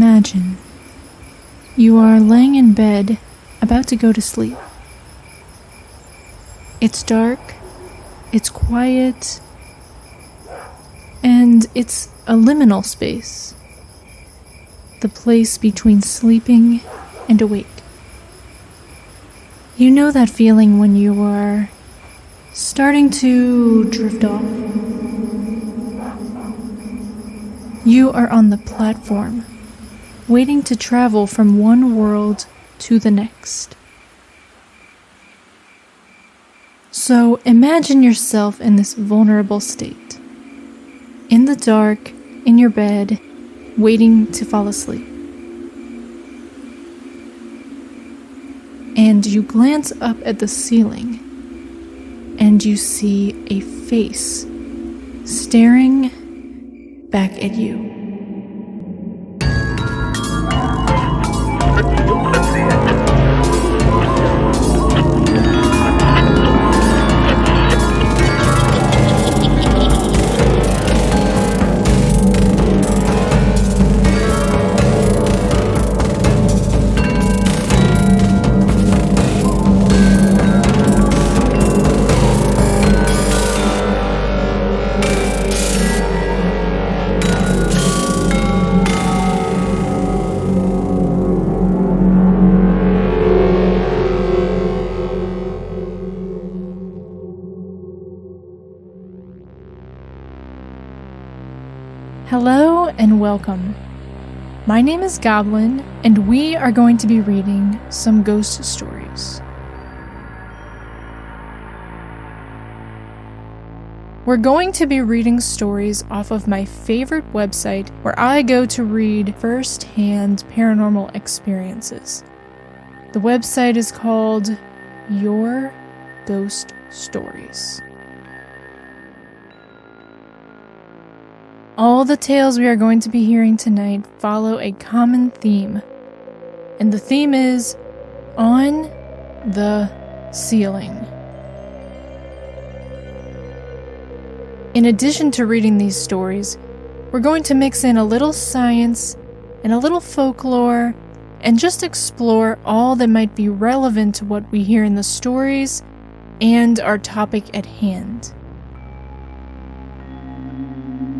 Imagine you are laying in bed, about to go to sleep. It's dark, it's quiet, and it's a liminal space. The place between sleeping and awake. You know that feeling when you are starting to drift off? You are on the platform, waiting to travel from one world to the next. So imagine yourself in this vulnerable state, in the dark, in your bed, waiting to fall asleep. And you glance up at the ceiling, and you see a face staring back at you. Hello and welcome. My name is Goblin, and we are going to be reading some ghost stories. We're going to be reading stories off of my favorite website where I go to read first-hand paranormal experiences. The website is called Your Ghost Stories. All the tales we are going to be hearing tonight follow a common theme, and the theme is on the ceiling. In addition to reading these stories, we're going to mix in a little science and a little folklore and just explore all that might be relevant to what we hear in the stories and our topic at hand.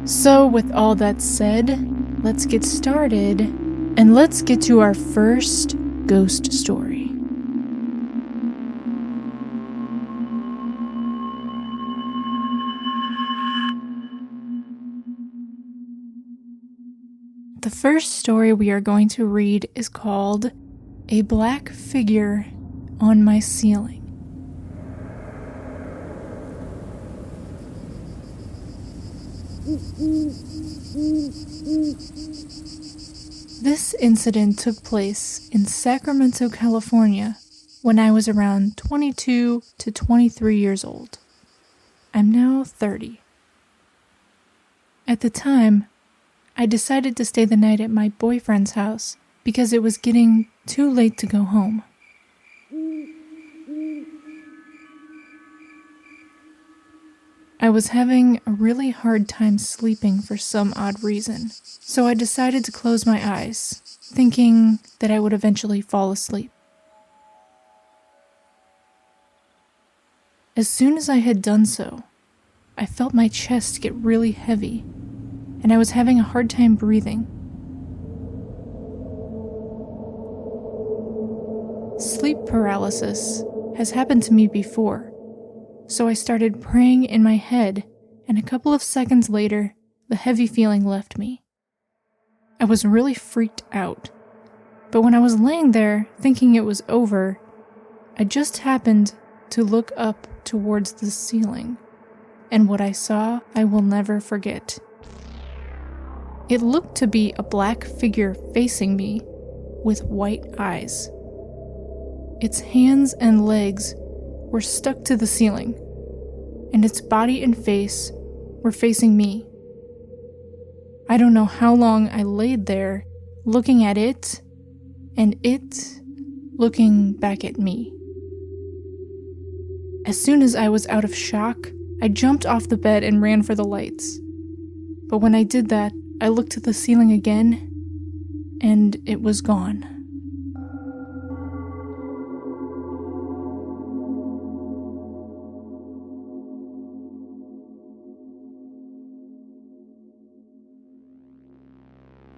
So with all that said, let's get started, and let's get to our first ghost story. The first story we are going to read is called A Black Figure on My Ceiling. This incident took place in Sacramento, California, when I was around 22 to 23 years old. I'm now 30. At the time, I decided to stay the night at my boyfriend's house because it was getting too late to go home. I was having a really hard time sleeping for some odd reason, so I decided to close my eyes, thinking that I would eventually fall asleep. As soon as I had done so, I felt my chest get really heavy, and I was having a hard time breathing. Sleep paralysis has happened to me before, so I started praying in my head, and a couple of seconds later, the heavy feeling left me. I was really freaked out, but when I was laying there thinking it was over, I just happened to look up towards the ceiling, and what I saw I will never forget. It looked to be a black figure facing me with white eyes. Its hands and legs were stuck to the ceiling, and its body and face were facing me. I don't know how long I laid there looking at it, and it looking back at me. As soon as I was out of shock, I jumped off the bed and ran for the lights. But when I did that, I looked at the ceiling again, and it was gone.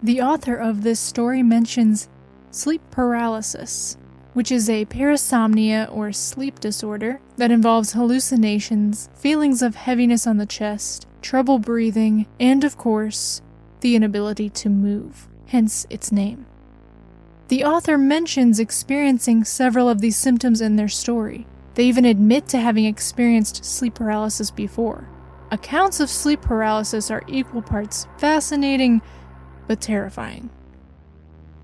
The author of this story mentions sleep paralysis, which is a parasomnia or sleep disorder that involves hallucinations, feelings of heaviness on the chest, trouble breathing, and of course, the inability to move, hence its name. The author mentions experiencing several of these symptoms in their story. They even admit to having experienced sleep paralysis before. Accounts of sleep paralysis are equal parts fascinating but terrifying.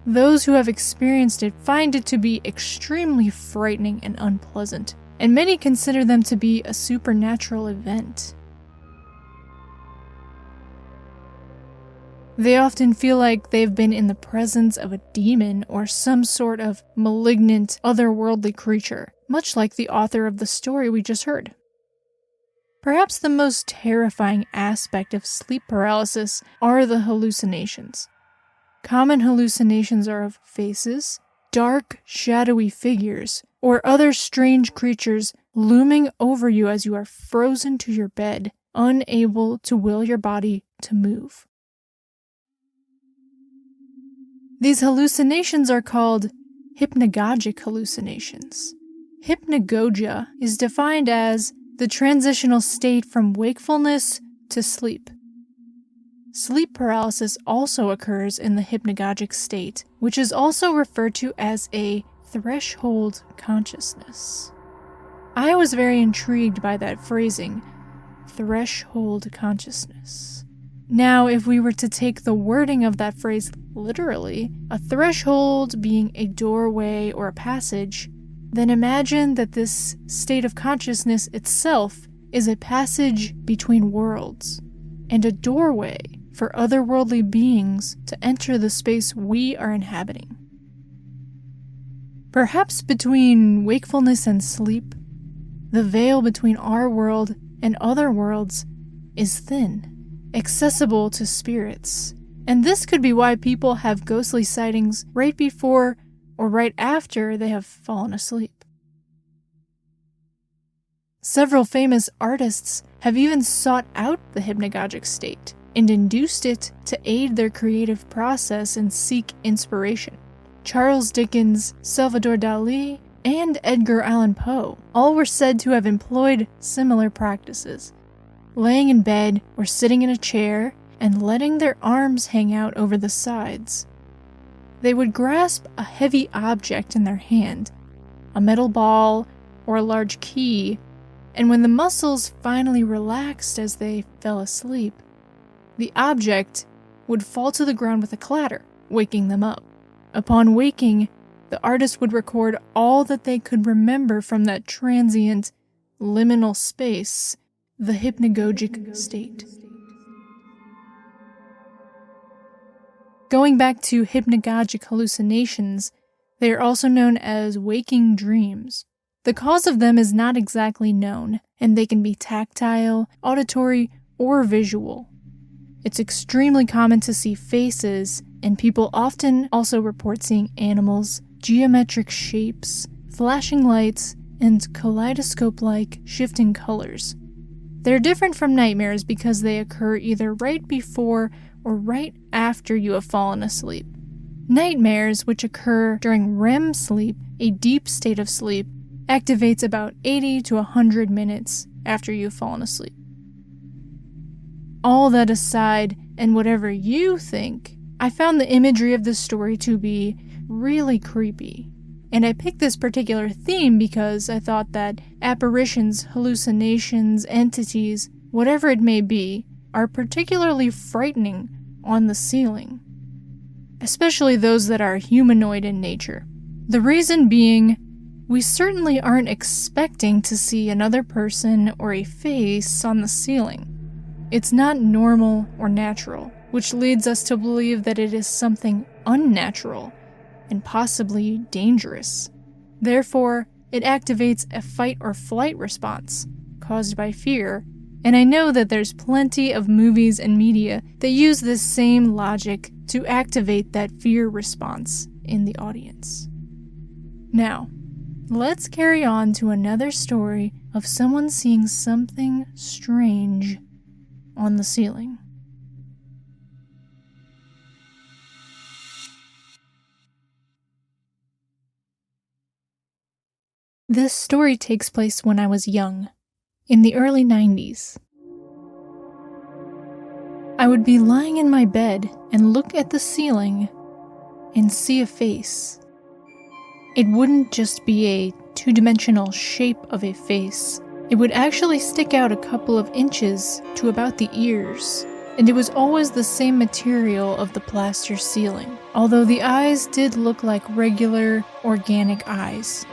Those who have experienced it find it to be extremely frightening and unpleasant, and many consider them to be a supernatural event. They often feel like they've been in the presence of a demon or some sort of malignant, otherworldly creature, much like the author of the story we just heard. Perhaps the most terrifying aspect of sleep paralysis are the hallucinations. Common hallucinations are of faces, dark, shadowy figures, or other strange creatures looming over you as you are frozen to your bed, unable to will your body to move. These hallucinations are called hypnagogic hallucinations. Hypnagogia is defined as the transitional state from wakefulness to sleep. Sleep paralysis also occurs in the hypnagogic state, which is also referred to as a threshold consciousness. I was very intrigued by that phrasing, threshold consciousness. Now, if we were to take the wording of that phrase literally, a threshold being a doorway or a passage, then imagine that this state of consciousness itself is a passage between worlds, and a doorway for otherworldly beings to enter the space we are inhabiting. Perhaps between wakefulness and sleep, the veil between our world and other worlds is thin, accessible to spirits, and this could be why people have ghostly sightings right before or right after they have fallen asleep. Several famous artists have even sought out the hypnagogic state and induced it to aid their creative process and seek inspiration. Charles Dickens, Salvador Dali, and Edgar Allan Poe all were said to have employed similar practices, laying in bed or sitting in a chair and letting their arms hang out over the sides. They would grasp a heavy object in their hand, a metal ball or a large key, and when the muscles finally relaxed as they fell asleep, the object would fall to the ground with a clatter, waking them up. Upon waking, the artist would record all that they could remember from that transient, liminal space, the hypnagogic state. Going back to hypnagogic hallucinations, they are also known as waking dreams. The cause of them is not exactly known, and they can be tactile, auditory, or visual. It's extremely common to see faces, and people often also report seeing animals, geometric shapes, flashing lights, and kaleidoscope-like shifting colors. They're different from nightmares because they occur either right before or right after you have fallen asleep. Nightmares, which occur during REM sleep, a deep state of sleep, activates about 80 to 100 minutes after you've fallen asleep. All that aside, and whatever you think, I found the imagery of this story to be really creepy. And I picked this particular theme because I thought that apparitions, hallucinations, entities, whatever it may be, are particularly frightening on the ceiling, especially those that are humanoid in nature. The reason being, we certainly aren't expecting to see another person or a face on the ceiling. It's not normal or natural, which leads us to believe that it is something unnatural and possibly dangerous. Therefore, it activates a fight or flight response caused by fear, and I know that there's plenty of movies and media that use this same logic to activate that fear response in the audience. Now, let's carry on to another story of someone seeing something strange on the ceiling. This story takes place when I was young, in the early 90s. I would be lying in my bed and look at the ceiling and see a face. It wouldn't just be a two-dimensional shape of a face. It would actually stick out a couple of inches to about the ears, and it was always the same material of the plaster ceiling, although the eyes did look like regular, organic eyes.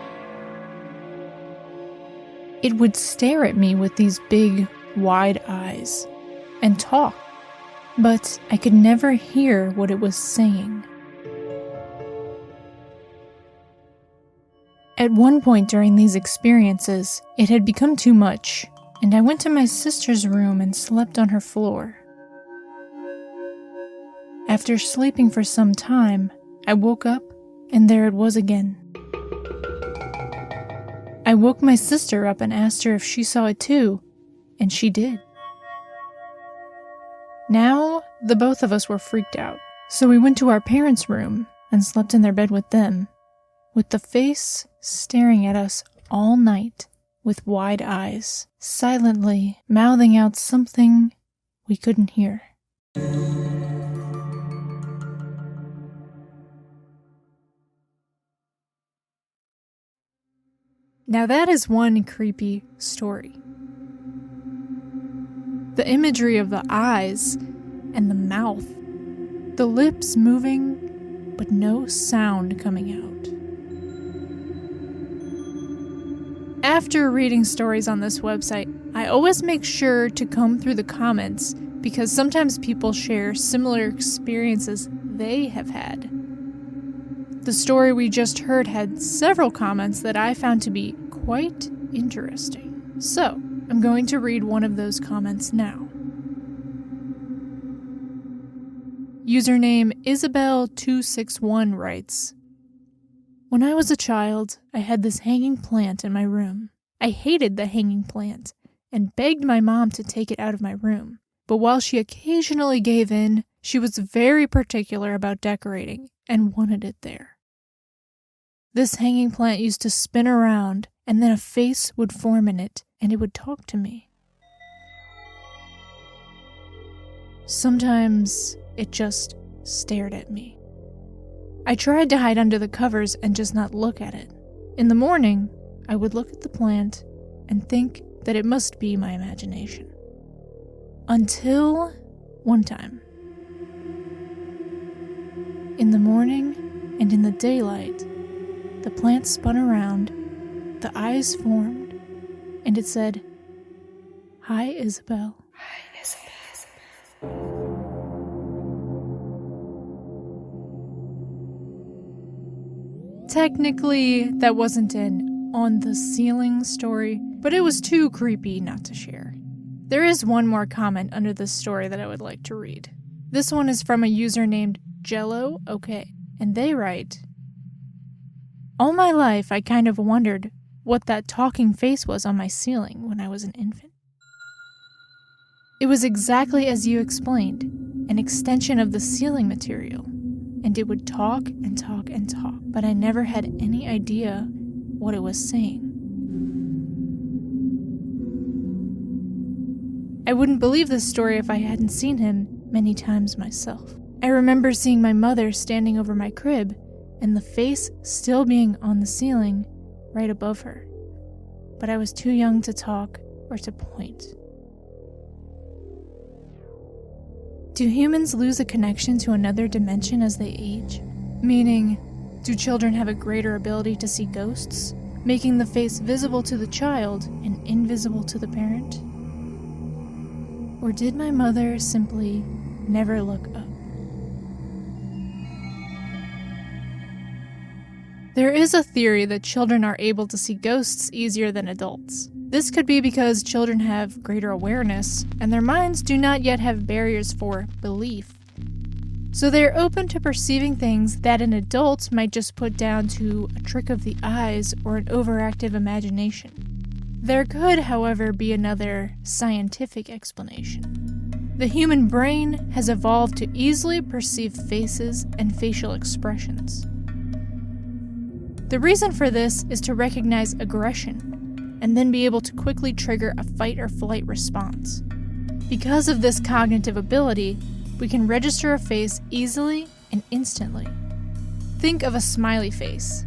It would stare at me with these big, wide eyes and talk, but I could never hear what it was saying. At one point during these experiences, it had become too much, and I went to my sister's room and slept on her floor. After sleeping for some time, I woke up, and there it was again. I woke my sister up and asked her if she saw it too, and she did. Now, the both of us were freaked out, so we went to our parents' room and slept in their bed with them, with the face staring at us all night with wide eyes, silently mouthing out something we couldn't hear. Now that is one creepy story. The imagery of the eyes and the mouth, the lips moving, but no sound coming out. After reading stories on this website, I always make sure to comb through the comments because sometimes people share similar experiences they have had. The story we just heard had several comments that I found to be quite interesting. So, I'm going to read one of those comments now. Username Isabel261 writes, "When I was a child, I had this hanging plant in my room. I hated the hanging plant and begged my mom to take it out of my room. But while she occasionally gave in, she was very particular about decorating and wanted it there. This hanging plant used to spin around, and then a face would form in it, and it would talk to me. Sometimes it just stared at me. I tried to hide under the covers and just not look at it. In the morning, I would look at the plant and think that it must be my imagination. Until one time. In the morning and in the daylight, the plant spun around, the eyes formed, and it said, 'Hi, Isabel.' Hi, Isabel. Technically, that wasn't an on-the-ceiling story, but it was too creepy not to share. There is one more comment under this story that I would like to read. This one is from a user named Jello OK, and they write, "All my life I kind of wondered what that talking face was on my ceiling when I was an infant. It was exactly as you explained, an extension of the ceiling material, and it would talk and talk and talk, but I never had any idea what it was saying. I wouldn't believe this story if I hadn't seen him many times myself. I remember seeing my mother standing over my crib and the face still being on the ceiling right above her, but I was too young to talk or to point. Do humans lose a connection to another dimension as they age? Meaning, do children have a greater ability to see ghosts, making the face visible to the child and invisible to the parent? Or did my mother simply never look up? There is a theory that children are able to see ghosts easier than adults. This could be because children have greater awareness, and their minds do not yet have barriers for belief. So they are open to perceiving things that an adult might just put down to a trick of the eyes or an overactive imagination. There could, however, be another scientific explanation. The human brain has evolved to easily perceive faces and facial expressions. The reason for this is to recognize aggression and then be able to quickly trigger a fight or flight response. Because of this cognitive ability, we can register a face easily and instantly. Think of a smiley face.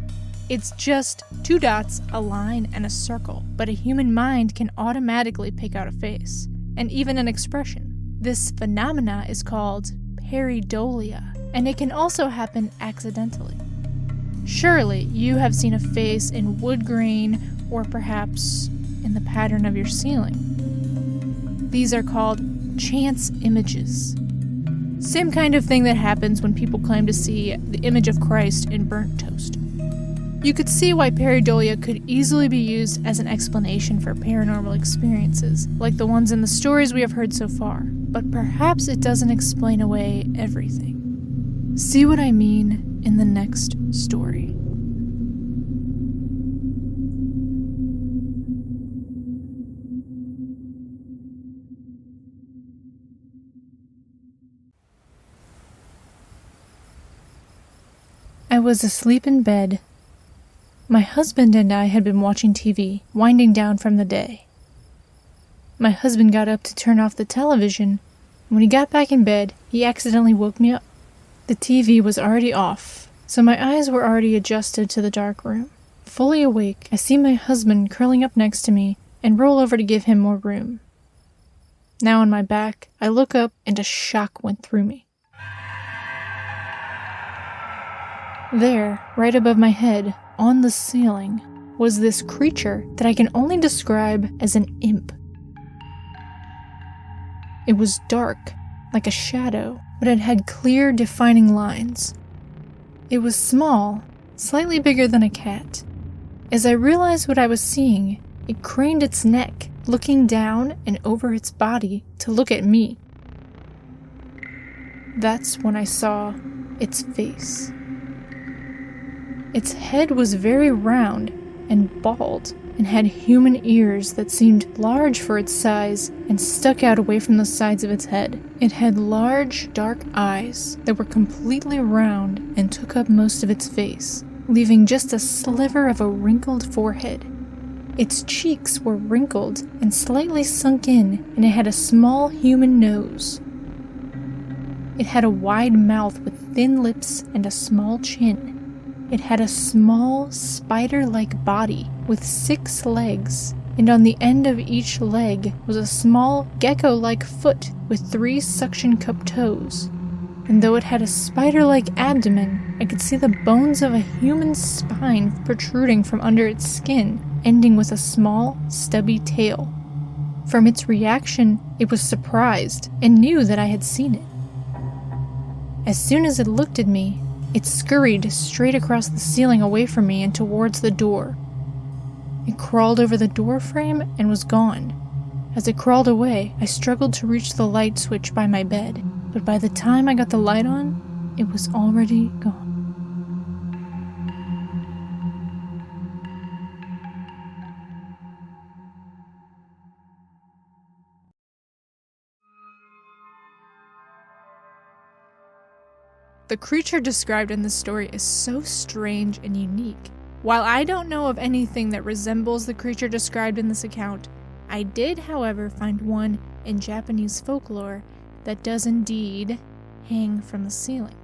It's just 2 dots, a line, and a circle, but a human mind can automatically pick out a face, and even an expression. This phenomena is called pareidolia, and it can also happen accidentally. Surely you have seen a face in wood grain or perhaps in the pattern of your ceiling. These are called chance images. Same kind of thing that happens when people claim to see the image of Christ in burnt toast. You could see why pareidolia could easily be used as an explanation for paranormal experiences, like the ones in the stories we have heard so far, but perhaps it doesn't explain away everything. See what I mean in the next story. I was asleep in bed. My husband and I had been watching TV, winding down from the day. My husband got up to turn off the television, and when he got back in bed, he accidentally woke me up. The TV was already off, so my eyes were already adjusted to the dark room. Fully awake, I see my husband curling up next to me and roll over to give him more room. Now on my back, I look up and a shock went through me. There, right above my head, on the ceiling, was this creature that I can only describe as an imp. It was dark, like a shadow, but it had clear, defining lines. It was small, slightly bigger than a cat. As I realized what I was seeing, it craned its neck, looking down and over its body to look at me. That's when I saw its face. Its head was very round and bald and had human ears that seemed large for its size and stuck out away from the sides of its head. It had large, dark eyes that were completely round and took up most of its face, leaving just a sliver of a wrinkled forehead. Its cheeks were wrinkled and slightly sunk in, and it had a small human nose. It had a wide mouth with thin lips and a small chin. It had a small, spider-like body with 6 legs, and on the end of each leg was a small, gecko-like foot with 3 suction cup toes. And though it had a spider-like abdomen, I could see the bones of a human spine protruding from under its skin, ending with a small, stubby tail. From its reaction, it was surprised and knew that I had seen it. As soon as it looked at me, it scurried straight across the ceiling away from me and towards the door. It crawled over the door frame and was gone. As it crawled away, I struggled to reach the light switch by my bed, but by the time I got the light on, it was already gone. The creature described in this story is so strange and unique. While I don't know of anything that resembles the creature described in this account, I did, however, find one in Japanese folklore that does indeed hang from the ceiling.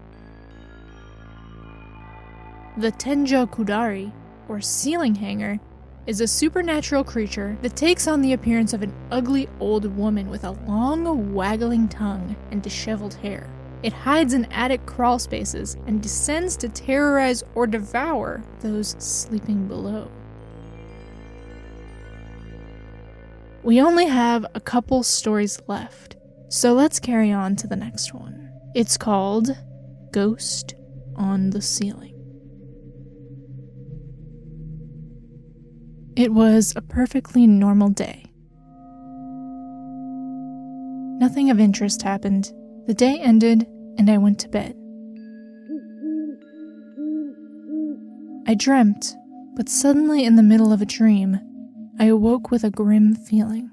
The Tenjo Kudari, or ceiling hanger, is a supernatural creature that takes on the appearance of an ugly old woman with a long, waggling tongue and disheveled hair. It hides in attic crawl spaces and descends to terrorize or devour those sleeping below. We only have a couple stories left, so let's carry on to the next one. It's called Ghost on the Ceiling. It was a perfectly normal day. Nothing of interest happened. The day ended, and I went to bed. I dreamt, but suddenly in the middle of a dream, I awoke with a grim feeling.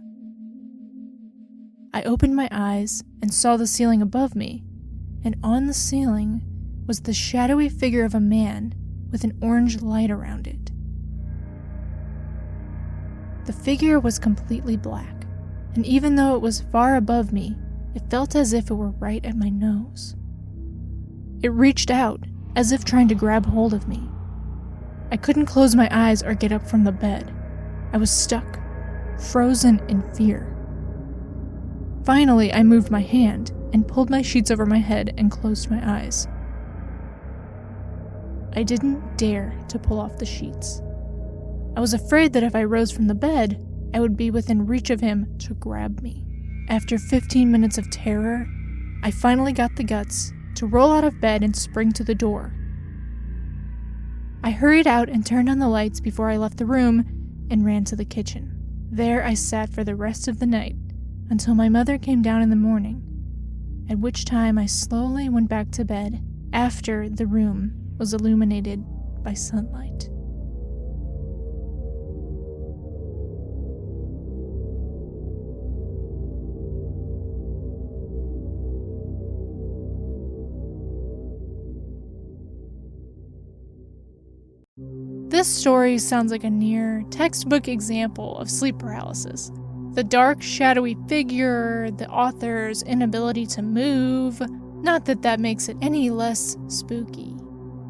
I opened my eyes and saw the ceiling above me, and on the ceiling was the shadowy figure of a man with an orange light around it. The figure was completely black, and even though it was far above me, it felt as if it were right at my nose. It reached out, as if trying to grab hold of me. I couldn't close my eyes or get up from the bed. I was stuck, frozen in fear. Finally, I moved my hand and pulled my sheets over my head and closed my eyes. I didn't dare to pull off the sheets. I was afraid that if I rose from the bed, I would be within reach of him to grab me. After 15 minutes of terror, I finally got the guts to roll out of bed and spring to the door. I hurried out and turned on the lights before I left the room and ran to the kitchen. There I sat for the rest of the night until my mother came down in the morning, at which time I slowly went back to bed after the room was illuminated by sunlight. This story sounds like a near textbook example of sleep paralysis. The dark, shadowy figure, the author's inability to move. Not that that makes it any less spooky.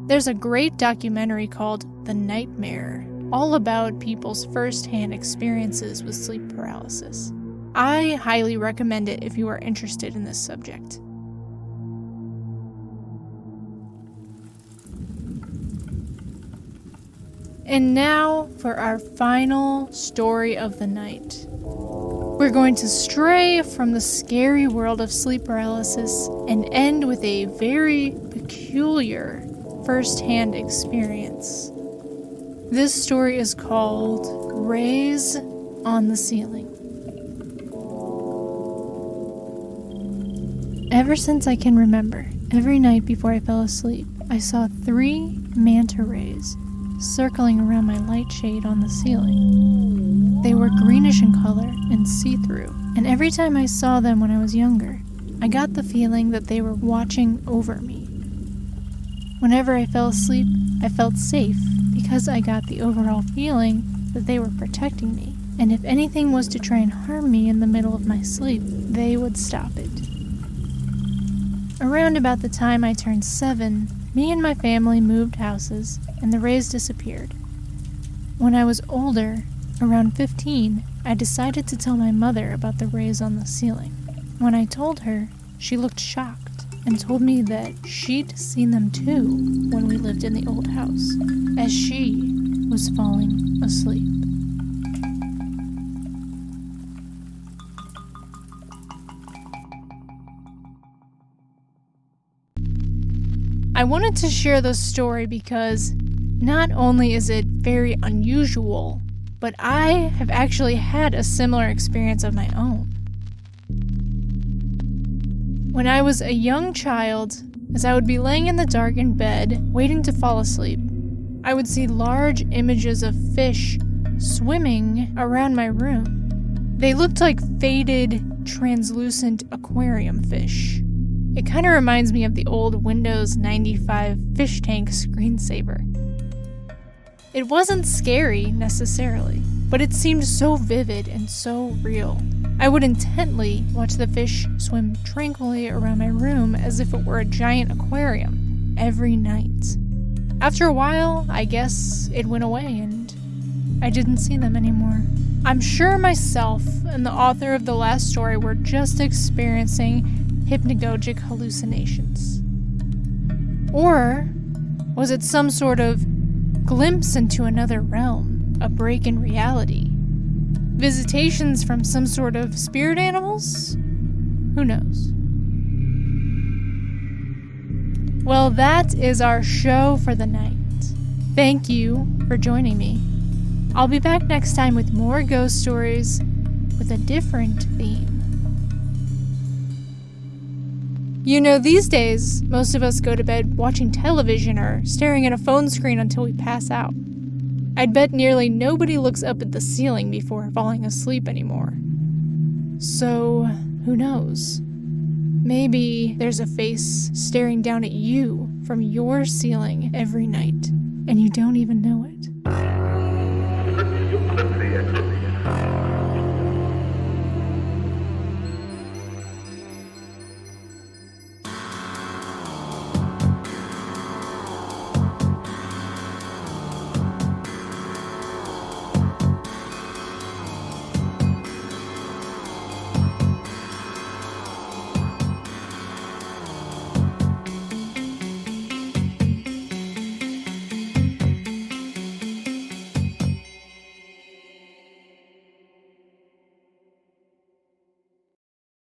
There's a great documentary called The Nightmare, all about people's first-hand experiences with sleep paralysis. I highly recommend it if you are interested in this subject. And now for our final story of the night. We're going to stray from the scary world of sleep paralysis and end with a very peculiar first-hand experience. This story is called Rays on the Ceiling. Ever since I can remember, every night before I fell asleep, I saw 3 manta rays circling around my light shade on the ceiling. They were greenish in color and see-through, and every time I saw them when I was younger, I got the feeling that they were watching over me. Whenever I fell asleep, I felt safe because I got the overall feeling that they were protecting me, and if anything was to try and harm me in the middle of my sleep, they would stop it. Around about the time I turned 7, me and my family moved houses, and the rays disappeared. When I was older, around 15, I decided to tell my mother about the rays on the ceiling. When I told her, she looked shocked and told me that she'd seen them too when we lived in the old house, as she was falling asleep. I wanted to share this story because not only is it very unusual, but I have actually had a similar experience of my own. When I was a young child, as I would be laying in the dark in bed, waiting to fall asleep, I would see large images of fish swimming around my room. They looked like faded, translucent aquarium fish. It kind of reminds me of the old Windows 95 fish tank screensaver. It wasn't scary, necessarily, but it seemed so vivid and so real. I would intently watch the fish swim tranquilly around my room as if it were a giant aquarium every night. After a while, I guess it went away and I didn't see them anymore. I'm sure myself and the author of the last story were just experiencing hypnagogic hallucinations. Or was it some sort of glimpse into another realm, a break in reality? Visitations from some sort of spirit animals? Who knows? Well, that is our show for the night. Thank you for joining me. I'll be back next time with more ghost stories with a different theme. You know, these days, most of us go to bed watching television or staring at a phone screen until we pass out. I'd bet nearly nobody looks up at the ceiling before falling asleep anymore. So, who knows? Maybe there's a face staring down at you from your ceiling every night, and you don't even know it.